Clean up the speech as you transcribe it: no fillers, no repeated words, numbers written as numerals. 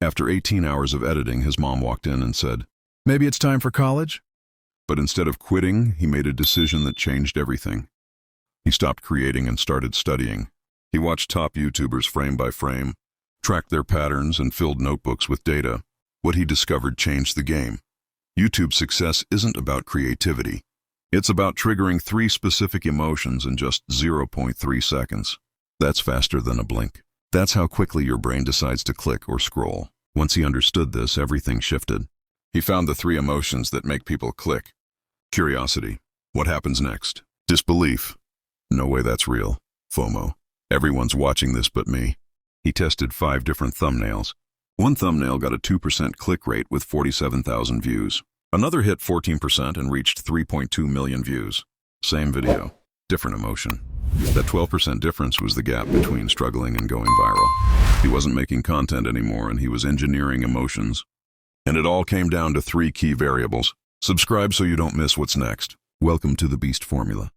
After 18 hours of editing, his mom walked in and said, "Maybe it's time for college?" But instead of quitting, he made a decision that changed everything. He stopped creating and started studying. He watched top YouTubers frame by frame, tracked their patterns, and filled notebooks with data. What he discovered changed the game. YouTube success isn't about creativity. It's about triggering 3 specific emotions in just 0.3 seconds. That's faster than a blink. That's how quickly your brain decides to click or scroll. Once he understood this, everything shifted. He found the 3 emotions that make people click. Curiosity. What happens next? Disbelief. No way that's real. FOMO. Everyone's watching this but me. He tested 5 different thumbnails. One thumbnail got a 2% click rate with 47,000 views. Another hit 14% and reached 3.2 million views. Same video, different emotion. That 12% difference was the gap between struggling and going viral. He wasn't making content anymore, and he was engineering emotions. And it all came down to 3 key variables. Subscribe so you don't miss what's next. Welcome to the Beast Formula.